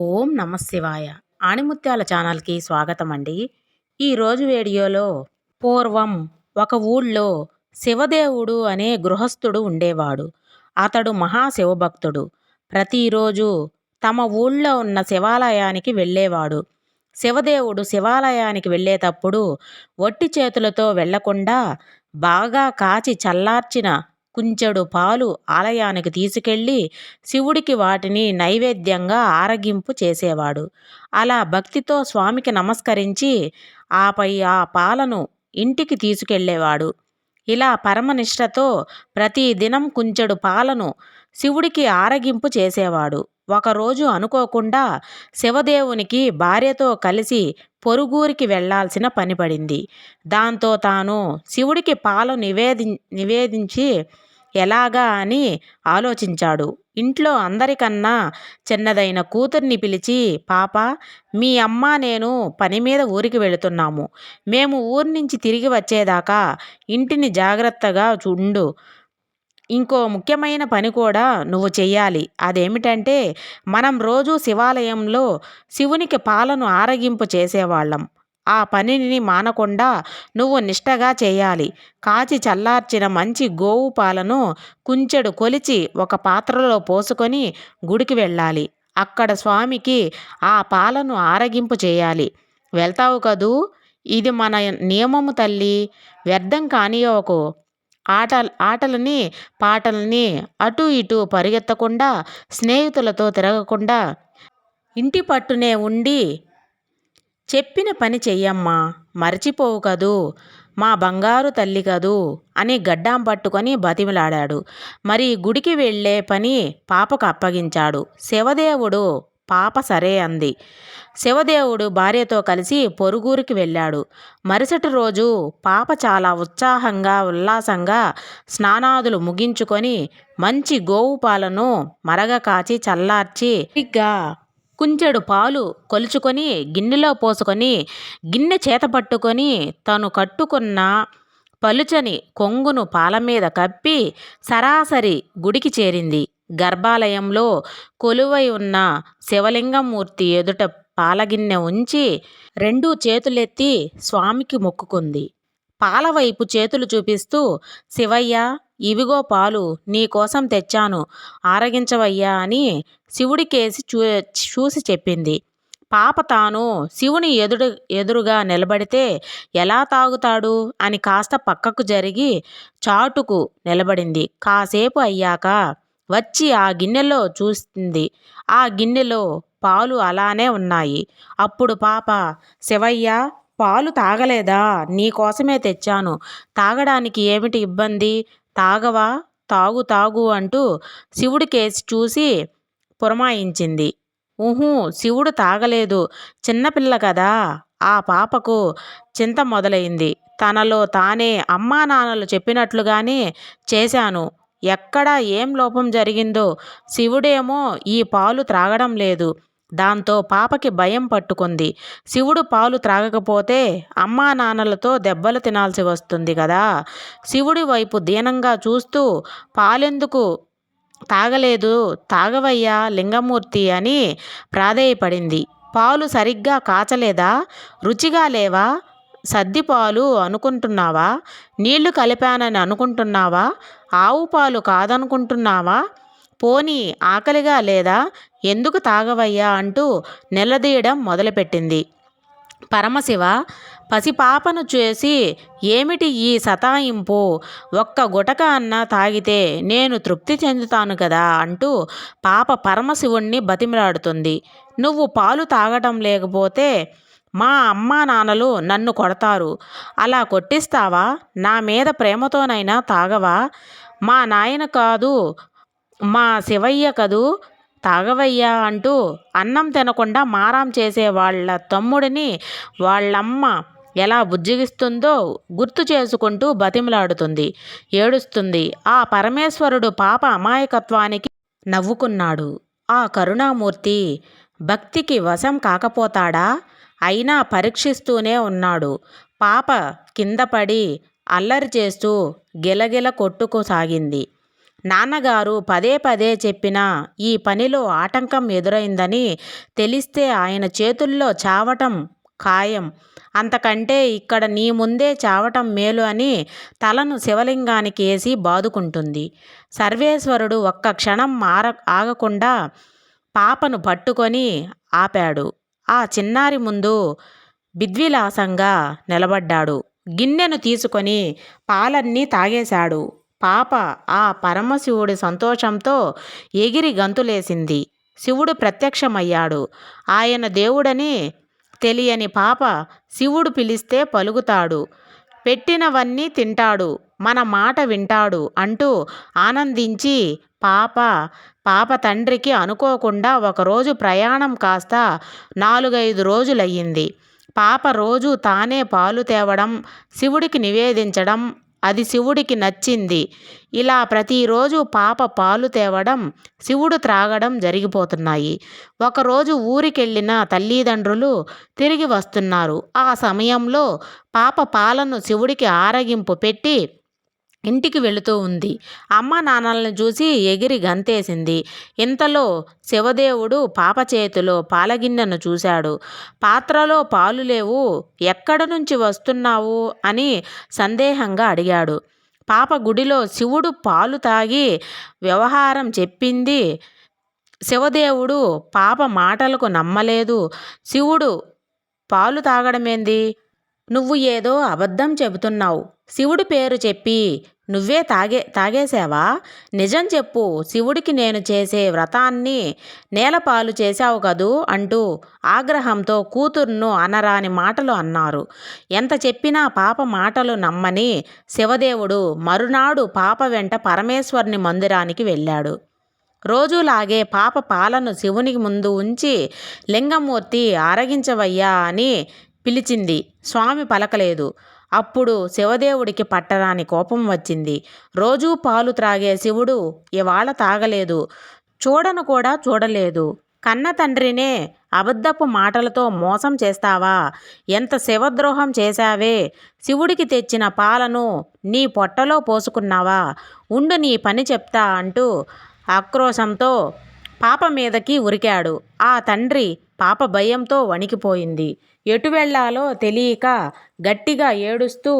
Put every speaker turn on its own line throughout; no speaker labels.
ఓం నమ శివాయ. ఆణిముత్యాల ఛానల్కి స్వాగతం అండి. ఈరోజు వీడియోలో పూర్వం ఒక ఊళ్ళో శివదేవుడు అనే గృహస్థుడు ఉండేవాడు. అతడు మహాశివభక్తుడు. ప్రతిరోజు తమ ఊళ్ళో ఉన్న శివాలయానికి వెళ్ళేవాడు. శివదేవుడు శివాలయానికి వెళ్ళేటప్పుడు ఒట్టి చేతులతో వెళ్లకుండా బాగా కాచి చల్లార్చిన కుంచెడు పాలు ఆలయానికి తీసుకెళ్ళి శివుడికి వాటిని నైవేద్యంగా ఆరగింపు చేసేవాడు. అలా భక్తితో స్వామికి నమస్కరించి ఆపై ఆ పాలను ఇంటికి తీసుకెళ్ళేవాడు. ఇలా పరమనిష్టతో ప్రతిదినం కుంచెడు పాలను శివుడికి ఆరగింపు చేసేవాడు. ఒకరోజు అనుకోకుండా శివదేవునికి భార్యతో కలిసి పొరుగురికి వెళ్లాల్సిన పని పడింది. దాంతో తాను శివుడికి పాలు నివేదించి ఎలాగా అని ఆలోచించాడు. ఇంట్లో అందరికన్నా చిన్నదైన కూతుర్ని పిలిచి, పాపా, మీ అమ్మ నేను పని మీద ఊరికి వెళుతున్నాము. మేము ఊరి నుంచి తిరిగి వచ్చేదాకా ఇంటిని జాగ్రత్తగా ఉండు. ఇంకో ముఖ్యమైన పని కూడా నువ్వు చెయ్యాలి. అదేమిటంటే, మనం రోజు శివాలయంలో శివునికి పాలను ఆరగింపు చేసేవాళ్ళం. ఆ పనిని మానకుండా నువ్వు నిష్టగా చేయాలి. కాచి చల్లార్చిన మంచి గోవు పాలను కుంచెడు కొలిచి ఒక పాత్రలో పోసుకొని గుడికి వెళ్ళాలి. అక్కడ స్వామికి ఆ పాలను ఆరగింపు చేయాలి. వెళ్తావు కదూ? ఇది మన నియమము తల్లి. వ్యర్థం కానియోకు. ఆటలని పాటలని అటు ఇటు పరిగెత్తకుండా, స్నేహితులతో తిరగకుండా ఇంటి పట్టునే ఉండి చెప్పిన పని చెయ్యమ్మా, మర్చిపోవు కదూ, మా బంగారు తల్లి కదూ అని గడ్డాం పట్టుకొని బతిమిలాడాడు. మరి గుడికి వెళ్ళే పని పాపకు అప్పగించాడు. శివదేవుడు పాప సరే అంది. శివదేవుడు భార్యతో కలిసి పొరుగురికి వెళ్ళాడు. మరుసటి రోజు పాప చాలా ఉత్సాహంగా ఉల్లాసంగా స్నానాదులు ముగించుకొని మంచి గోవు పాలను మరగ కాచి చల్లార్చి కుంచెడు పాలు కొలుచుకొని గిన్నెలో పోసుకొని గిన్నె చేత పట్టుకొని తను కట్టుకున్న పలుచని కొంగును పాల మీద కప్పి సరాసరి గుడికి చేరింది. గర్భాలయంలో కొలువై ఉన్న శివలింగమూర్తి ఎదుట పాలగిన్నె ఉంచి రెండూ చేతులెత్తి స్వామికి మొక్కుకుంది. పాలవైపు చేతులు చూపిస్తూ, శివయ్య, ఇవిగో పాలు నీకోసం తెచ్చాను, ఆరగించవయ్యా అని శివుడికేసి చూసి చెప్పింది. పాప తాను శివుని ఎదురుగా నిలబడితే ఎలా తాగుతాడు అని కాస్త పక్కకు జరిగి చాటుకు నిలబడింది. కాసేపు అయ్యాక వచ్చి ఆ గిన్నెలో చూస్తుంది. ఆ గిన్నెలో పాలు అలానే ఉన్నాయి. అప్పుడు పాప, శివయ్య, పాలు తాగలేదా? నీకోసమే తెచ్చాను. తాగడానికి ఏమిటి ఇబ్బంది? తాగవా? తాగు తాగు అంటూ శివుడికేసి చూసి పురమాయించింది. ఊహూ, శివుడు తాగలేదు. చిన్నపిల్ల కదా. ఆ పాపకు చింత మొదలైంది. తనలో తానే అమ్మా నాన్నలు చెప్పినట్లుగానే చేశాను. ఎక్కడ ఏం లోపం జరిగిందో. శివుడేమో ఈ పాలు త్రాగడం లేదు. దాంతో పాపకి భయం పట్టుకుంది. శివుడు పాలు త్రాగకపోతే అమ్మా నాన్నలతో దెబ్బలు తినాల్సి వస్తుంది కదా. శివుడి వైపు దీనంగా చూస్తూ, పాలెందుకు తాగలేదు? తాగవయ్యా లింగమూర్తి అని ప్రాధేయపడింది. పాలు సరిగ్గా కాచలేదా? రుచిగా లేవా? సద్దిపాలు అనుకుంటున్నావా? నీళ్లు కలిపానని అనుకుంటున్నావా? ఆవు పాలు కాదనుకుంటున్నావా? పోనీ ఆకలిగా లేదా? ఎందుకు తాగవయ్యా అంటూ నిలదీయడం మొదలుపెట్టింది. పరమశివ పసిపాపను చేసి ఏమిటి ఈ సతాయింపు? ఒక్క గుటక అన్నా తాగితే నేను తృప్తి చెందుతాను కదా అంటూ పాప పరమశివుణ్ణి బతిమిలాడుతుంది. నువ్వు పాలు తాగటం లేకపోతే మా అమ్మా నాన్నలు నన్ను కొడతారు. అలా కొట్టిస్తావా? నా మీద ప్రేమతోనైనా తాగవా? మా నాయన కాదు, మా శివయ్య కదూ, తాగవయ్యా అంటూ అన్నం తినకుండా మారాం చేసే వాళ్ళ తమ్ముడిని వాళ్ళమ్మ ఎలా బుజ్జగిస్తుందో గుర్తు చేసుకుంటూ బతిమలాడుతుంది, ఏడుస్తుంది. ఆ పరమేశ్వరుడు పాప అమాయకత్వానికి నవ్వుకున్నాడు. ఆ కరుణామూర్తి భక్తికి వశం కాకపోతాడా? అయినా పరీక్షిస్తూనే ఉన్నాడు. పాప కింద పడి అల్లరి చేస్తూ గిలగిల కొట్టుకోసాగింది. నాన్నగారు పదే పదే చెప్పినా ఈ పనిలో ఆటంకం ఎదురైందని తెలిస్తే ఆయన చేతుల్లో చావటం ఖాయం. అంతకంటే ఇక్కడ నీ ముందే చావటం మేలు అని తలను శివలింగానికి వేసి బాదుకుంటుంది. సర్వేశ్వరుడు ఒక్క క్షణం ఆగకుండా పాపను పట్టుకొని ఆపాడు. ఆ చిన్నారి ముందు విద్విలాసంగా నిలబడ్డాడు. గిన్నెను తీసుకొని పాలన్నీ తాగేశాడు. పాప ఆ పరమశివుడి సంతోషంతో ఎగిరి గంతులేసింది. శివుడు ప్రత్యక్షమయ్యాడు. ఆయన దేవుడని తెలియని పాప శివుడు పిలిస్తే పలుకుతాడు, పెట్టినవన్నీ తింటాడు, మన మాట వింటాడు అంటూ ఆనందించి పాప తండ్రికి అనుకోకుండా ఒకరోజు ప్రయాణం కాస్త 4-5 రోజులయ్యింది. పాప రోజు తానే పాలు తేవడం, శివుడికి నివేదించడం, అది శివుడికి నచ్చింది. ఇలా ప్రతిరోజు పాప పాలు తేవడం, శివుడు త్రాగడం జరిగిపోతున్నాయి. ఒకరోజు ఊరికెళ్ళిన తల్లిదండ్రులు తిరిగి వస్తున్నారు. ఆ సమయంలో పాప పాలను శివుడికి ఆరగింపు పెట్టి ఇంటికి వెళుతూ ఉంది. అమ్మ నాన్నలను చూసి ఎగిరి గంతేసింది. ఇంతలో శివదేవుడు పాప చేతిలో పాలగిన్నెను చూశాడు. పాత్రలో పాలు లేవు, ఎక్కడి నుంచి వస్తున్నావు అని సందేహంగా అడిగాడు. పాప గుడిలో శివుడు పాలు తాగి వ్యవహారం చెప్పింది. శివదేవుడు పాప మాటలకు నమ్మలేదు. శివుడు పాలు తాగడమేంది? నువ్వు ఏదో అబద్ధం చెబుతున్నావు. శివుడి పేరు చెప్పి నువ్వే తాగేశావా? నిజం చెప్పు. శివుడికి నేను చేసే వ్రతాన్ని నేలపాలు చేశావు కదూ అంటూ ఆగ్రహంతో కూతుర్ను అనరాని మాటలు అన్నారు. ఎంత చెప్పినా పాప మాటలు నమ్మని శివదేవుడు మరునాడు పాప వెంట పరమేశ్వరుని మందిరానికి వెళ్ళాడు. రోజులాగే పాప పాలను శివుని ముందు ఉంచి లింగమూర్తి ఆరగించవయ్యా అని పిలిచింది. స్వామి పలకలేదు. అప్పుడు శివదేవుడికి పట్టరాని కోపం వచ్చింది. రోజూ పాలు త్రాగే శివుడు ఇవాళ తాగలేదు, చూడను కూడా చూడలేదు. కన్న తండ్రినే అబద్ధపు మాటలతో మోసం చేస్తావా? ఎంత శివద్రోహం చేశావే? శివుడికి తెచ్చిన పాలను నీ పొట్టలో పోసుకున్నావా? ఉండు నీ పని చెప్తా అంటూ ఆక్రోశంతో పాప మీదకి ఉరికాడు. ఆ తండ్రి పాప భయంతో వణికిపోయింది. ఎటు వెళ్ళాలో తెలియక గట్టిగా ఏడుస్తూ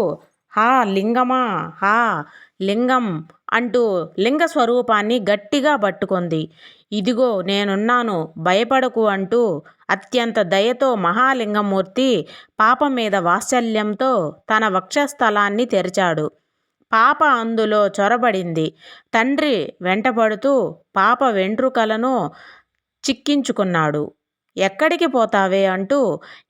హా లింగమా, హా లింగం అంటూ లింగ స్వరూపాన్ని గట్టిగా పట్టుకుంది. ఇదిగో నేనున్నాను, భయపడకు అంటూ అత్యంత దయతో మహాలింగమూర్తి పాప మీద వాత్సల్యంతో తన వక్షస్థలాన్ని తెరిచాడు. పాప అందులో చొరబడింది. తండ్రి వెంటపడుతూ పాప వెంట్రుకలను చిక్కించుకున్నాడు. ఎక్కడికి పోతావే అంటూ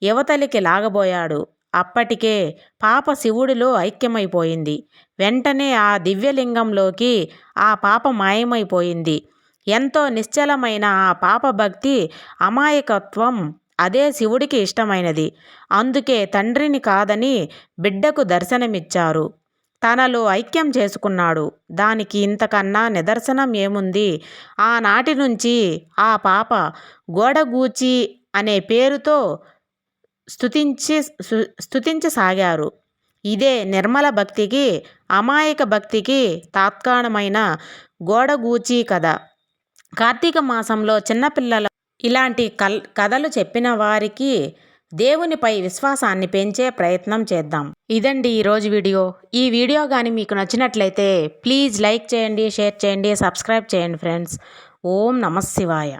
యువతలికి లాగబోయాడు. అప్పటికే పాప శివుడిలో ఐక్యమైపోయింది. వెంటనే ఆ దివ్యలింగంలోకి ఆ పాప మాయమైపోయింది. ఎంతో నిశ్చలమైన ఆ పాప భక్తి, అమాయకత్వం అదే శివుడికి ఇష్టమైనది. అందుకే తండ్రిని కాదని బిడ్డకు దర్శనమిచ్చారు. తనలో ఐక్యం చేసుకున్నాడు. దానికి ఇంతకన్నా నిదర్శనం ఏముంది? ఆనాటి నుంచి ఆ పాప గోడగూచి అనే పేరుతో స్తుతించసాగారు. ఇదే నిర్మల భక్తికి, అమాయక భక్తికి తాత్కాణమైన గోడగూచి కథ. కార్తీక మాసంలో చిన్నపిల్లల ఇలాంటి కథలు చెప్పిన వారికి దేవునిపై విశ్వాసాన్ని పెంచే ప్రయత్నం చేద్దాం. ఇదండి ఈరోజు వీడియో. ఈ వీడియో కానీ మీకు నచ్చినట్లయితే ప్లీజ్ లైక్ చేయండి, షేర్ చేయండి, సబ్స్క్రైబ్ చేయండి ఫ్రెండ్స్. ఓం నమః శివాయ.